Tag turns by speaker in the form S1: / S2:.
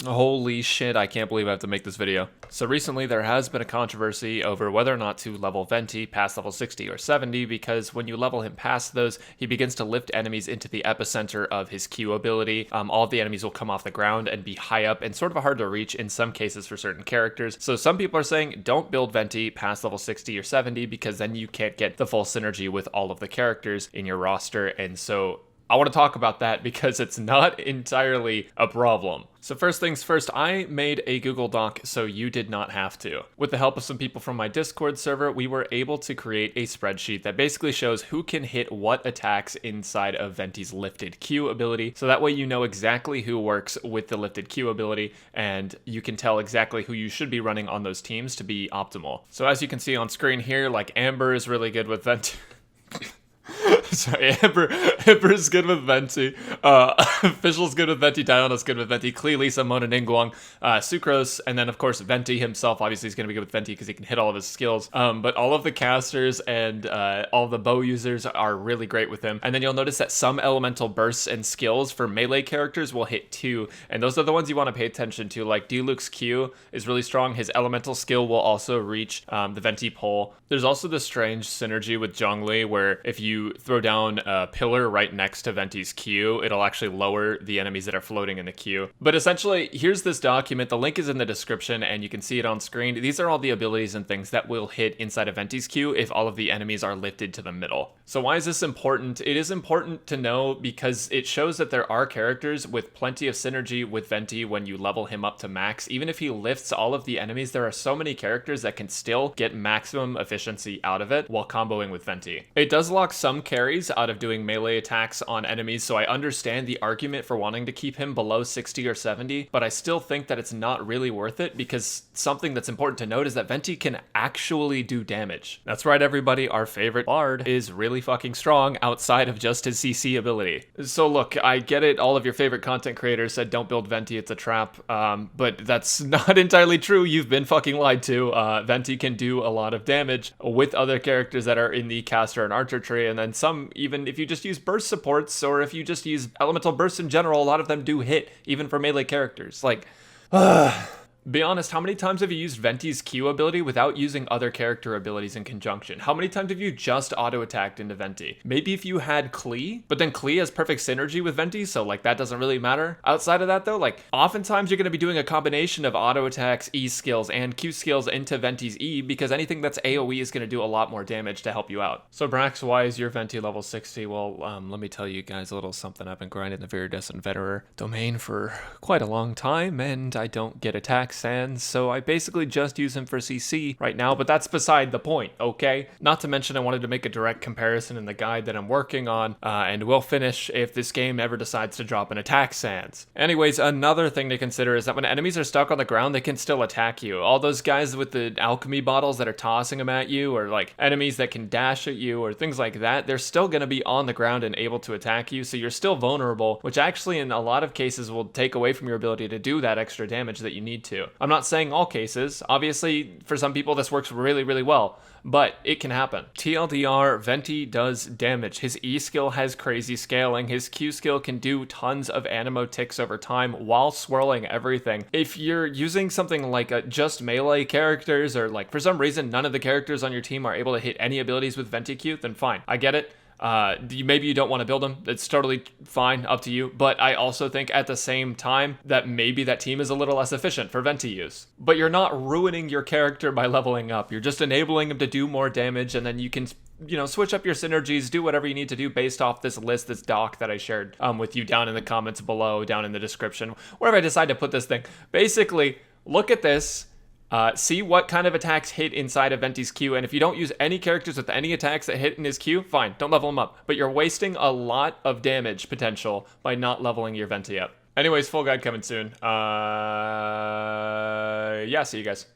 S1: Holy shit, I can't believe I have to make this video. So recently there has been a controversy over whether or not to level Venti past level 60 or 70, because when you level him past those, he begins to lift enemies into the epicenter of his Q ability. All of the enemies will come off the ground and be high up and sort of hard to reach in some cases for certain characters. So some people are saying don't build Venti past level 60 or 70 because then you can't get the full synergy with all of the characters in your roster. And so I want to talk about that because it's not entirely a problem. So first things first, I made a Google Doc so you did not have to. With the help of some people from my Discord server, we were able to create a spreadsheet that basically shows who can hit what attacks inside of Venti's lifted Q ability. So that way you know exactly who works with the lifted Q ability, and you can tell exactly who you should be running on those teams to be optimal. So as you can see on screen here, like Amber is really good with Venti. Sorry, Amber is good with Venti. Official's good with Venti. Diana's good with Venti. Klee, Lisa, Mona, Ningguang, Sucrose, and then of course Venti himself. Obviously, he's going to be good with Venti because he can hit all of his skills. But all of the casters and all the bow users are really great with him. And then you'll notice that some elemental bursts and skills for melee characters will hit too, and those are the ones you want to pay attention to. Like Diluc's Q is really strong. His elemental skill will also reach the Venti pole. There's also this strange synergy with Zhongli where if you throw down a pillar right next to Venti's Q, it'll actually lower the enemies that are floating in the queue. But essentially, here's this document. The link is in the description and you can see it on screen. These are all the abilities and things that will hit inside of Venti's Q if all of the enemies are lifted to the middle. So why is this important? It is important to know because it shows that there are characters with plenty of synergy with Venti when you level him up to max. Even if he lifts all of the enemies, there are so many characters that can still get maximum efficiency out of it while comboing with Venti. It does lock some carries out of doing melee attacks on enemies, so I understand the argument for wanting to keep him below 60 or 70, but I still think that it's not really worth it because something that's important to note is that Venti can actually do damage. That's right, everybody, our favorite bard is really fucking strong outside of just his CC ability. So look, I get it, all of your favorite content creators said don't build Venti, it's a trap, but that's not entirely true. You've been fucking lied to. Venti can do a lot of damage with other characters that are in the caster and archer tree, and then some, even if you just use burst supports or if you just use elemental bursts in general, a lot of them do hit, even for melee characters. Like, be honest, how many times have you used Venti's Q ability without using other character abilities in conjunction? How many times have you just auto-attacked into Venti? Maybe if you had Klee, but then Klee has perfect synergy with Venti, so like that doesn't really matter. Outside of that though, like oftentimes you're going to be doing a combination of auto-attacks, E skills, and Q skills into Venti's E because anything that's AoE is going to do a lot more damage to help you out. So Brax, why is your Venti level 60? Well, let me tell you guys a little something. I've been grinding the Viridescent Veterer domain for quite a long time, and I don't get attacked sands, so I basically just use him for CC right now, but that's beside the point, okay? Not to mention I wanted to make a direct comparison in the guide that I'm working on, and we'll finish if this game ever decides to drop an attack sands. Anyways, another thing to consider is that when enemies are stuck on the ground, they can still attack you. All those guys with the alchemy bottles that are tossing them at you, or like enemies that can dash at you, or things like that, they're still gonna be on the ground and able to attack you, so you're still vulnerable, which actually in a lot of cases will take away from your ability to do that extra damage that you need to. I'm not saying all cases. Obviously, for some people, this works really, really well, but it can happen. TLDR, Venti does damage. His E skill has crazy scaling. His Q skill can do tons of animo ticks over time while swirling everything. If you're using something like just melee characters, or like for some reason none of the characters on your team are able to hit any abilities with Venti Q, then fine. I get it. Maybe you don't want to build them. It's totally fine, up to you. But I also think at the same time that maybe that team is a little less efficient for Venti use. But you're not ruining your character by leveling up. You're just enabling him to do more damage, and then you can, you know, switch up your synergies, do whatever you need to do based off this list, this doc that I shared with you down in the comments below, down in the description, wherever I decide to put this thing. Basically, look at this. See what kind of attacks hit inside of Venti's Q, and if you don't use any characters with any attacks that hit in his Q, fine, don't level him up. But you're wasting a lot of damage potential by not leveling your Venti up. Anyways, full guide coming soon. Yeah, see you guys.